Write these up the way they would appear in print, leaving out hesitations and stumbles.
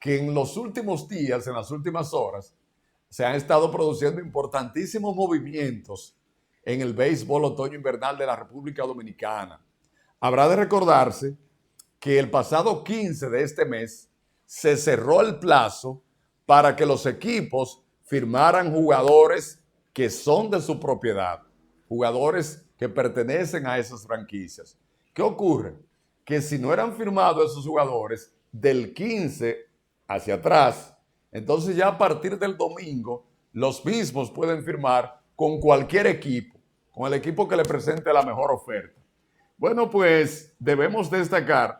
que en los últimos días, en las últimas horas, se han estado produciendo importantísimos movimientos en el béisbol otoño-invernal de la República Dominicana. Habrá de recordarse que el pasado 15 de este mes se cerró el plazo para que los equipos firmaran jugadores que son de su propiedad, jugadores que pertenecen a esas franquicias. ¿Qué ocurre? Que si no eran firmados esos jugadores del 15 hacia atrás, entonces ya a partir del domingo los mismos pueden firmar con cualquier equipo, con el equipo que le presente la mejor oferta. Bueno, pues debemos destacar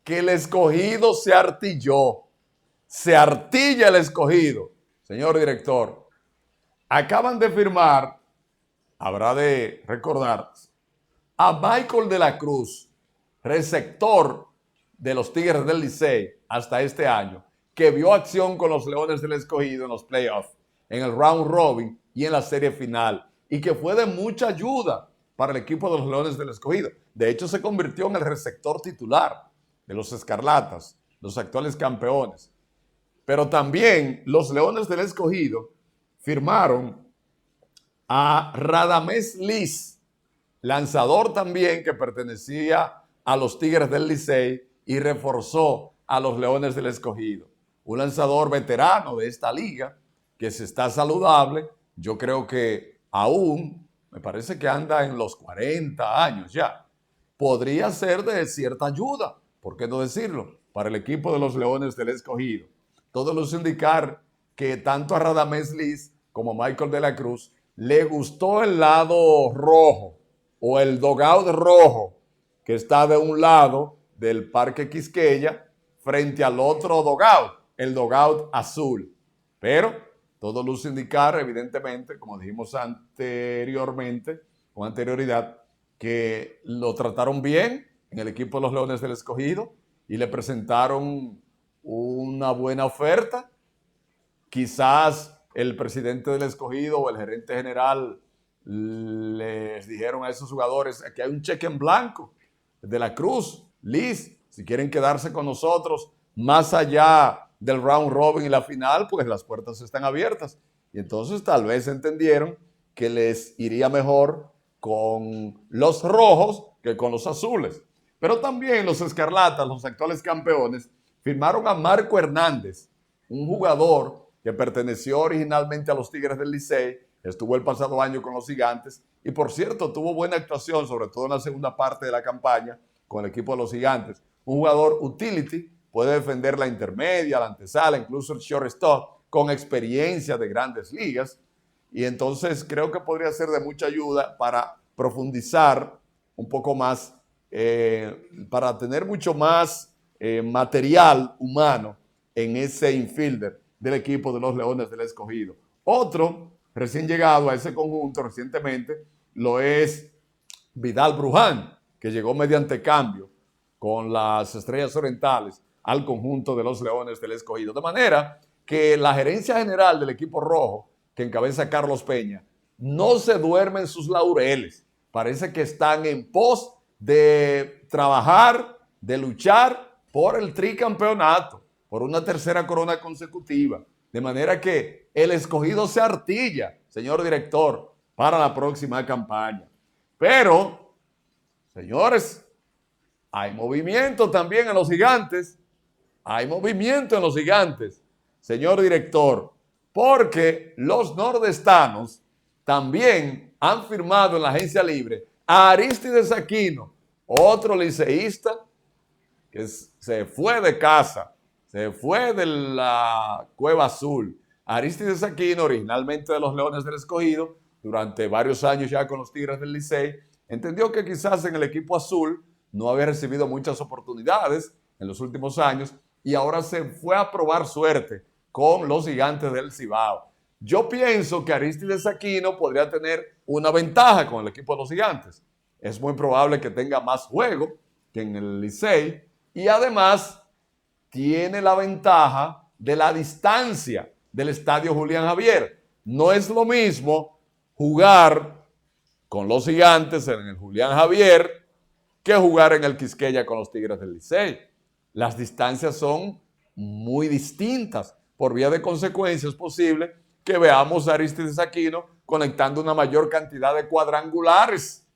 que el Escogido se artilló, se artilla el Escogido. Señor director, acaban de firmar, habrá de recordar, a Michael de la Cruz, receptor de los Tigres del Licey hasta este año, que vio acción con los Leones del Escogido en los playoffs, en el round robin y en la serie final, y que fue de mucha ayuda para el equipo de los Leones del Escogido. De hecho, se convirtió en el receptor titular de los Escarlatas, los actuales campeones. Pero también los Leones del Escogido firmaron a Radamés Liz, lanzador también que pertenecía a los Tigres del Licey y reforzó a los Leones del Escogido. Un lanzador veterano de esta liga que se está saludable. Yo creo que aún, me parece que anda en los 40 años ya. Podría ser de cierta ayuda, ¿por qué no decirlo?, para el equipo de los Leones del Escogido. Todo luce indicar que tanto a Radamés Liz como a Michael de la Cruz le gustó el lado rojo o el dugout rojo que está de un lado del Parque Quisqueya frente al otro dugout, el dugout azul. Pero todo luce indicar, evidentemente, como dijimos anteriormente, con anterioridad, que lo trataron bien en el equipo de los Leones del Escogido y le presentaron una buena oferta. Quizás el presidente del Escogido o el gerente general les dijeron a esos jugadores que hay un cheque en blanco de la Cruz, Liz, si quieren quedarse con nosotros más allá del round robin y la final, pues las puertas están abiertas. Y entonces tal vez entendieron que les iría mejor con los rojos que con los azules. Pero también los Escarlatas, los actuales campeones, firmaron a Marco Hernández, un jugador que perteneció originalmente a los Tigres del Licey, estuvo el pasado año con los Gigantes y por cierto tuvo buena actuación, sobre todo en la segunda parte de la campaña con el equipo de los Gigantes. Un jugador utility, puede defender la intermedia, la antesala, incluso el shortstop, con experiencia de grandes ligas. Y entonces creo que podría ser de mucha ayuda para profundizar un poco más, para tener mucho más material humano en ese infielder del equipo de los Leones del Escogido. Otro recién llegado a ese conjunto recientemente lo es Vidal Bruján, que llegó mediante cambio con las Estrellas Orientales al conjunto de los Leones del Escogido. De manera que la gerencia general del equipo rojo, que encabeza Carlos Peña, no se duerme en sus laureles. Parece que están en pos de trabajar, de luchar por el tricampeonato, por una tercera corona consecutiva. De manera que el Escogido se artilla, señor director, para la próxima campaña. Pero, señores, hay movimiento también en los Gigantes. Hay movimiento en los Gigantes, señor director, porque los nordestanos también han firmado en la agencia libre a Aristides Aquino, otro liceísta que se fue de casa, se fue de la Cueva Azul. Aristides Aquino, originalmente de los Leones del Escogido, durante varios años ya con los Tigres del Licey, entendió que quizás en el equipo azul no había recibido muchas oportunidades en los últimos años y ahora se fue a probar suerte con los Gigantes del Cibao. Yo pienso que Aristides Aquino podría tener una ventaja con el equipo de los Gigantes. Es muy probable que tenga más juego que en el Licey y además tiene la ventaja de la distancia del estadio Julián Javier. No es lo mismo jugar con los Gigantes en el Julián Javier que jugar en el Quisqueya con los Tigres del Licey. Las distancias son muy distintas. Por vía de consecuencia es posible que veamos a Aristides Aquino conectando una mayor cantidad de cuadrangulares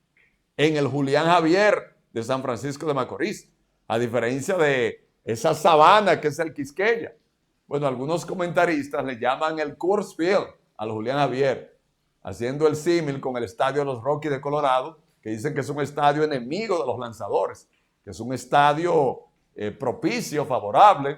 en el Julián Javier de San Francisco de Macorís, a diferencia de esa sabana que es el Quisqueya. Bueno, algunos comentaristas le llaman el Coors Field al Julián Javier, haciendo el símil con el estadio de los Rockies de Colorado, que dicen que es un estadio enemigo de los lanzadores, que es un estadio propicio, favorable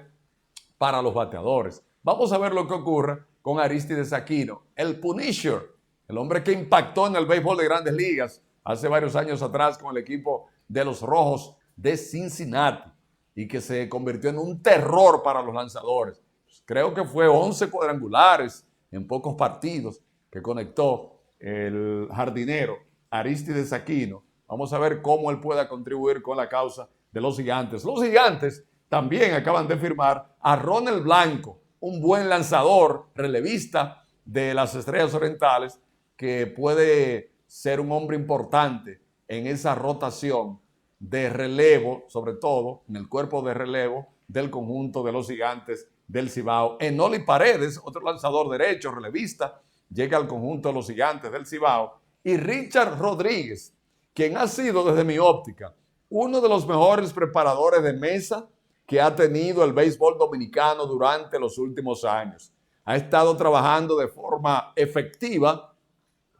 para los bateadores. Vamos a ver lo que ocurre con Aristides Aquino, el Punisher, el hombre que impactó en el béisbol de Grandes Ligas hace varios años atrás con el equipo de los Rojos de Cincinnati y que se convirtió en un terror para los lanzadores. Creo que fue 11 cuadrangulares en pocos partidos que conectó el jardinero Aristides Aquino. Vamos a ver cómo él pueda contribuir con la causa de los Gigantes. Los Gigantes también acaban de firmar a Ronald Blanco, un buen lanzador, relevista de las Estrellas Orientales, que puede ser un hombre importante en esa rotación de relevo, sobre todo en el cuerpo de relevo del conjunto de los Gigantes del Cibao. Enoli Paredes, otro lanzador derecho, relevista, llega al conjunto de los Gigantes del Cibao. Y Richard Rodríguez, quien ha sido desde mi óptica uno de los mejores preparadores de mesa que ha tenido el béisbol dominicano durante los últimos años. Ha estado trabajando de forma efectiva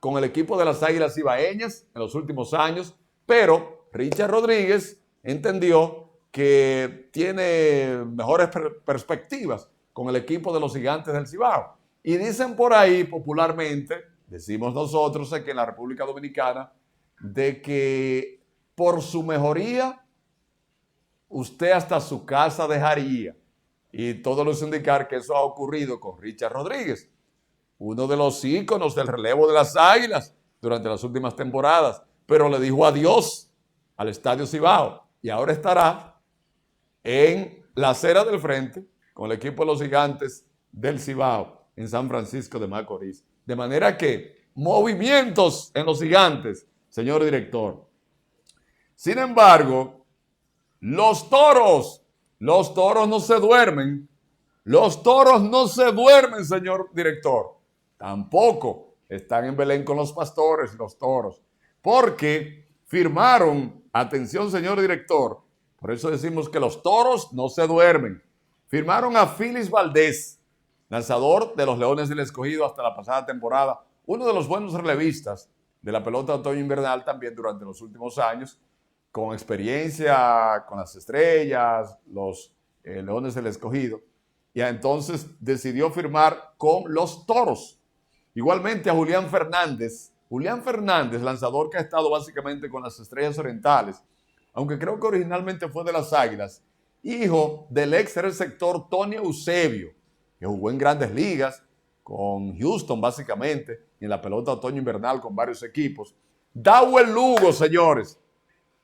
con el equipo de las Águilas Cibaeñas en los últimos años, pero Richard Rodríguez entendió que tiene mejores perspectivas con el equipo de los Gigantes del Cibao. Y dicen por ahí popularmente, decimos nosotros aquí en la República Dominicana, de que por su mejoría usted hasta su casa dejaría. Y todo lo indicar que eso ha ocurrido con Richard Rodríguez, uno de los íconos del relevo de las Águilas durante las últimas temporadas, pero le dijo adiós al Estadio Cibao y ahora estará en la acera del frente con el equipo de los Gigantes del Cibao en San Francisco de Macorís. De manera que movimientos en los Gigantes, señor director. Sin embargo, los toros no se duermen. Los toros no se duermen, señor director. Tampoco están en Belén con los pastores, los toros. Porque firmaron, atención, señor director, por eso decimos que los toros no se duermen. Firmaron a Félix Valdés, lanzador de los Leones del Escogido hasta la pasada temporada, uno de los buenos relevistas de la pelota otoño-invernal también durante los últimos años, con experiencia con las Estrellas, los Leones del Escogido, y entonces decidió firmar con los Toros. Igualmente a Julián Fernández, lanzador que ha estado básicamente con las Estrellas Orientales, aunque creo que originalmente fue de las Águilas, hijo del ex receptor Tony Eusebio, que jugó en Grandes Ligas, con Houston básicamente, y en la pelota otoño-invernal con varios equipos. Dawel Lugo, señores.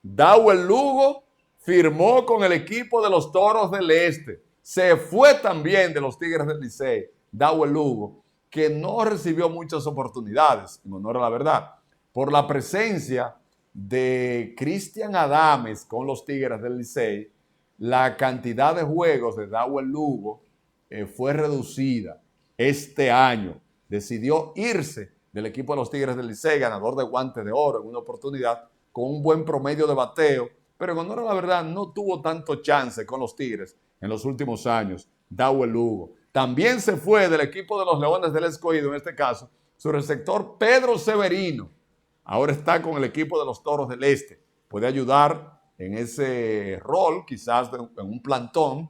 Dawel Lugo firmó con el equipo de los Toros del Este. Se fue también de los Tigres del Licey, Dawel Lugo, que no recibió muchas oportunidades, en honor a la verdad, por la presencia de Cristian Adames con los Tigres del Licey. La cantidad de juegos de Dawel Lugo fue reducida este año. Decidió irse del equipo de los Tigres del Licey, ganador de Guante de Oro en una oportunidad, con un buen promedio de bateo, pero en honor a la verdad no tuvo tanto chance con los Tigres en los últimos años. Dawel Lugo. También se fue del equipo de los Leones del Escogido, en este caso, su receptor Pedro Severino. Ahora está con el equipo de los Toros del Este. Puede ayudar en ese rol, quizás en un plantón,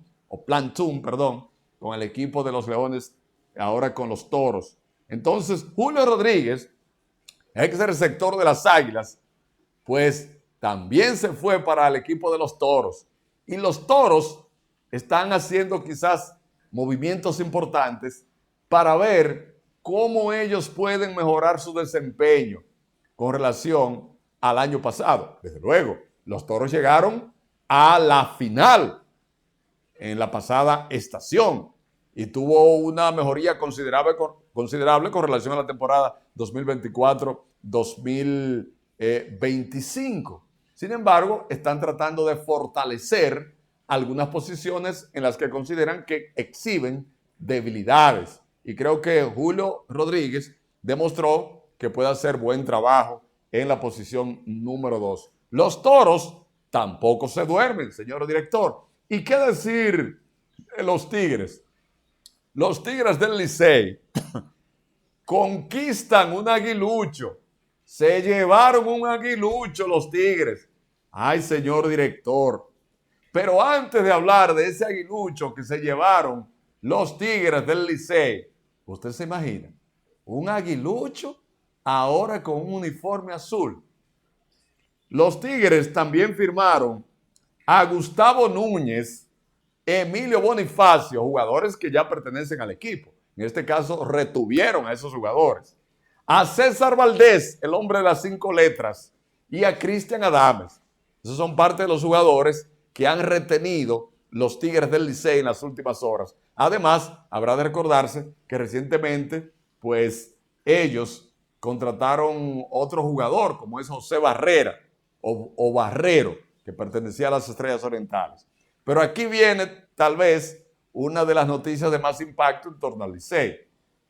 con el equipo de los Leones, ahora con los Toros. Entonces, Julio Rodríguez, ex receptor de las Águilas, pues también se fue para el equipo de los Toros. Y los Toros están haciendo quizás movimientos importantes para ver cómo ellos pueden mejorar su desempeño con relación al año pasado. Desde luego, los Toros llegaron a la final en la pasada estación y tuvo una mejoría considerable con relación a la temporada 2024-2025. Sin embargo, están tratando de fortalecer algunas posiciones en las que consideran que exhiben debilidades. Y creo que Julio Rodríguez demostró que puede hacer buen trabajo en la posición número 2. Los Toros tampoco se duermen, señor director. ¿Y qué decir de los Tigres? Los Tigres del Licey conquistan un aguilucho. Se llevaron un aguilucho los Tigres. Ay, señor director. Pero antes de hablar de ese aguilucho que se llevaron los Tigres del Licey, ¿usted se imagina? Un aguilucho ahora con un uniforme azul. Los Tigres también firmaron a Gustavo Núñez, Emilio Bonifacio, jugadores que ya pertenecen al equipo. En este caso, retuvieron a esos jugadores. A César Valdés, el hombre de las 5 letras, y a Cristian Adames. Esos son parte de los jugadores que han retenido los Tigres del Licey en las últimas horas. Además, habrá de recordarse que recientemente, pues, ellos contrataron otro jugador, como es José Barrera, o Barrero, que pertenecía a las Estrellas Orientales. Pero aquí viene, tal vez, una de las noticias de más impacto en torno al Licey.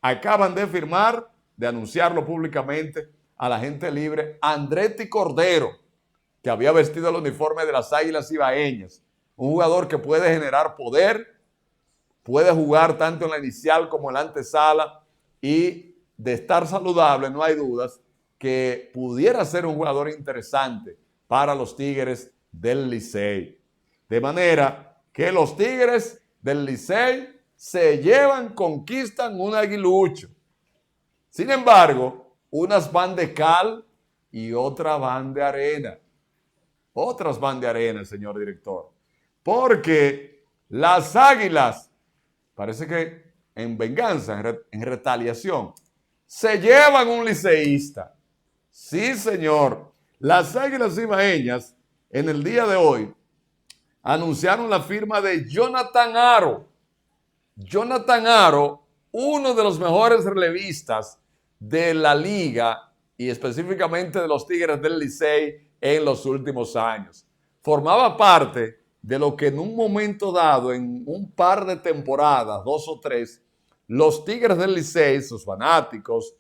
Acaban de firmar, de anunciarlo públicamente, al agente libre Andretti Cordero, que había vestido el uniforme de las Águilas Ibaeñas. Un jugador que puede generar poder, puede jugar tanto en la inicial como en la antesala, y de estar saludable, no hay dudas, que pudiera ser un jugador interesante para los Tigres del Licey. De manera que los Tigres del Licey se llevan, conquistan un aguilucho. Sin embargo, unas van de cal y otras van de arena. Otras van de arena, señor director. Porque las Águilas, parece que en venganza, en retaliación, se llevan un liceísta. Sí, señor. Las Águilas Ibaeñas, en el día de hoy, anunciaron la firma de Jonathan Aro. Jonathan Aro, uno de los mejores relevistas de la liga y específicamente de los Tigres del Licey en los últimos años. Formaba parte de lo que en un momento dado, en un par de temporadas, 2 o 3, los Tigres del Licey, sus fanáticos,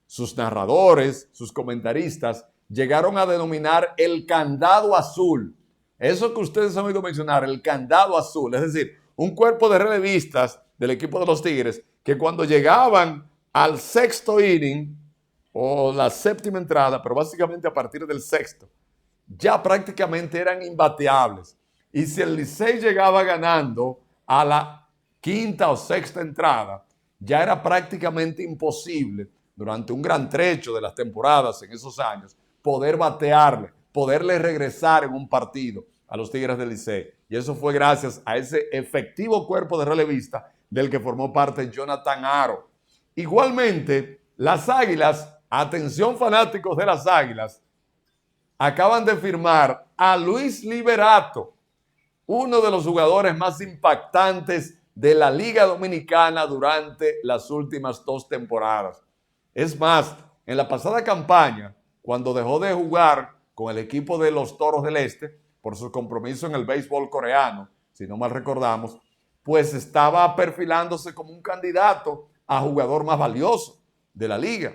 sus narradores, sus comentaristas, llegaron a denominar el candado azul. Eso que ustedes han oído mencionar, el candado azul, es decir, un cuerpo de relevistas del equipo de los Tigres que cuando llegaban al 6º inning o la 7ª entrada, pero básicamente a partir del 6º, ya prácticamente eran imbateables. Y si el Licey llegaba ganando a la 5ª o 6ª entrada, ya era prácticamente imposible durante un gran trecho de las temporadas en esos años poder batearle, poderle regresar en un partido a los Tigres del Licey. Y eso fue gracias a ese efectivo cuerpo de relevista del que formó parte Jonathan Aro. Igualmente, las Águilas, atención fanáticos de las Águilas, acaban de firmar a Luis Liberato, uno de los jugadores más impactantes de la Liga Dominicana durante las últimas 2 temporadas. Es más, en la pasada campaña, cuando dejó de jugar con el equipo de los Toros del Este, por su compromiso en el béisbol coreano, si no mal recordamos, pues estaba perfilándose como un candidato a jugador más valioso de la liga,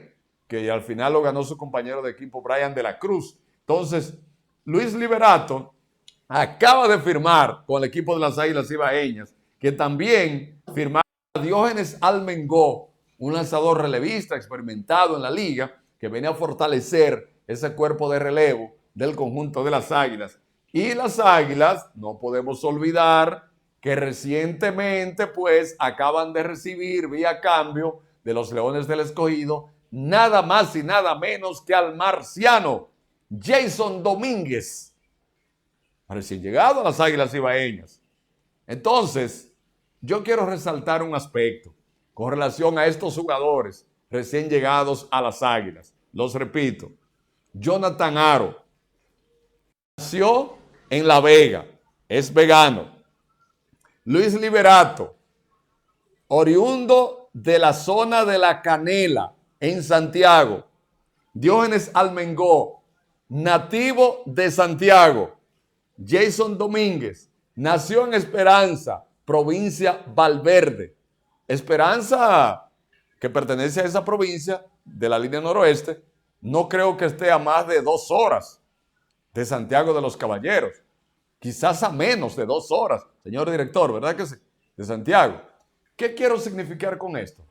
que al final lo ganó su compañero de equipo Brian de la Cruz. Entonces, Luis Liberato acaba de firmar con el equipo de las Águilas Ibaeñas, que también firmaron a Diógenes Almengó, un lanzador relevista experimentado en la liga, que venía a fortalecer ese cuerpo de relevo del conjunto de las Águilas. Y las Águilas, no podemos olvidar que recientemente pues acaban de recibir vía cambio de los Leones del Escogido nada más y nada menos que al marciano Jason Domínguez, recién llegado a las Águilas Ibaeñas. Entonces, yo quiero resaltar un aspecto con relación a estos jugadores recién llegados a las Águilas. Los repito, Jonathan Aro nació en La Vega, es vegano. Luis Liberato, oriundo de la zona de La Canela, en Santiago. Diógenes Almengó, nativo de Santiago. Jason Domínguez, Nació en Esperanza, provincia Valverde. Esperanza, que pertenece a esa provincia de la línea noroeste, no creo que esté a más de 2 horas de Santiago de los Caballeros. Quizás a menos de 2 horas, señor director, ¿verdad que sí? De Santiago. ¿Qué quiero significar con esto?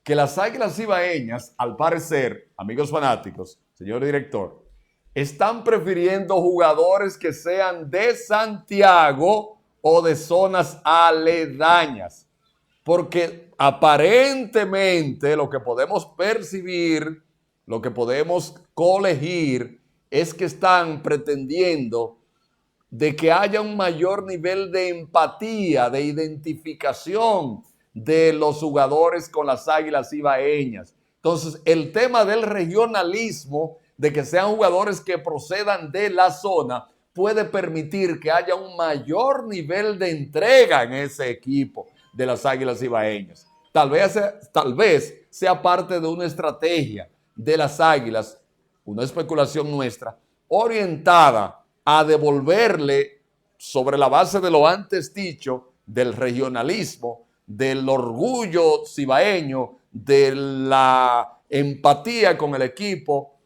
Que las Águilas Cibaeñas, al parecer, amigos fanáticos, señor director, están prefiriendo jugadores que sean de Santiago o de zonas aledañas. Porque aparentemente lo que podemos percibir, lo que podemos colegir, es que están pretendiendo de que haya un mayor nivel de empatía, de identificación de los jugadores con las Águilas Cibaeñas. Entonces, el tema del regionalismo, de que sean jugadores que procedan de la zona, puede permitir que haya un mayor nivel de entrega en ese equipo de las Águilas Cibaeñas. Tal vez sea parte de una estrategia de las Águilas, una especulación nuestra, orientada a devolverle, sobre la base de lo antes dicho, del regionalismo, del orgullo cibaeño, de la empatía con el equipo,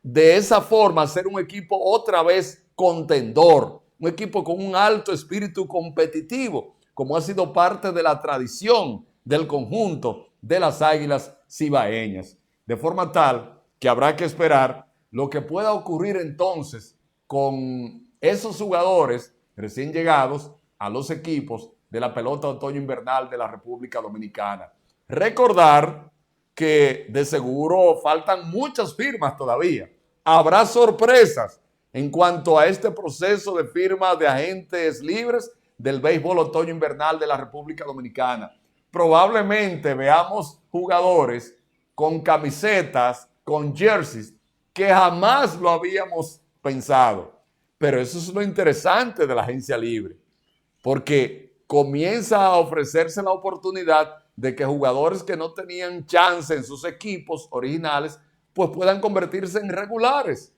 de esa forma ser un equipo otra vez contendor, un equipo con un alto espíritu competitivo, como ha sido parte de la tradición del conjunto de las Águilas Cibaeñas. De forma tal que habrá que esperar lo que pueda ocurrir entonces con esos jugadores recién llegados a los equipos de la pelota otoño-invernal de la República Dominicana. Recordar que de seguro faltan muchas firmas todavía. Habrá sorpresas en cuanto a este proceso de firma de agentes libres del béisbol otoño-invernal de la República Dominicana. Probablemente veamos jugadores con camisetas, con jerseys, que jamás lo habíamos pensado. Pero eso es lo interesante de la agencia libre, porque comienza a ofrecerse la oportunidad de que jugadores que no tenían chance en sus equipos originales, pues puedan convertirse en regulares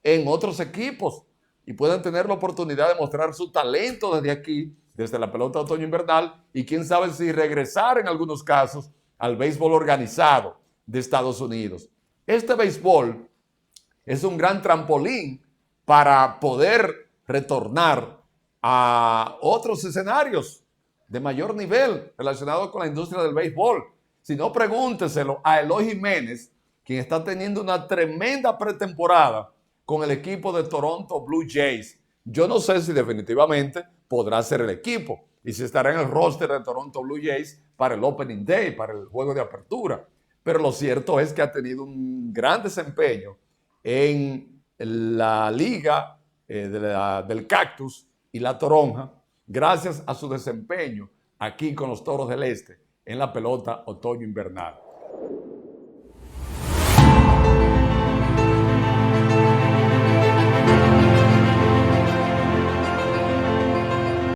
en otros equipos y puedan tener la oportunidad de mostrar su talento desde aquí, desde la pelota otoño-invernal, y quién sabe si regresar en algunos casos al béisbol organizado de Estados Unidos. Este béisbol es un gran trampolín para poder retornar a otros escenarios de mayor nivel relacionados con la industria del béisbol. Si no, pregúnteselo a Eloy Jiménez, quien está teniendo una tremenda pretemporada con el equipo de Toronto Blue Jays. Yo no sé si definitivamente podrá ser el equipo y si estará en el roster de Toronto Blue Jays para el Opening Day, para el juego de apertura. Pero lo cierto es que ha tenido un gran desempeño en la liga del Cactus y la Toronja, gracias a su desempeño aquí con los Toros del Este en la pelota otoño-invernal.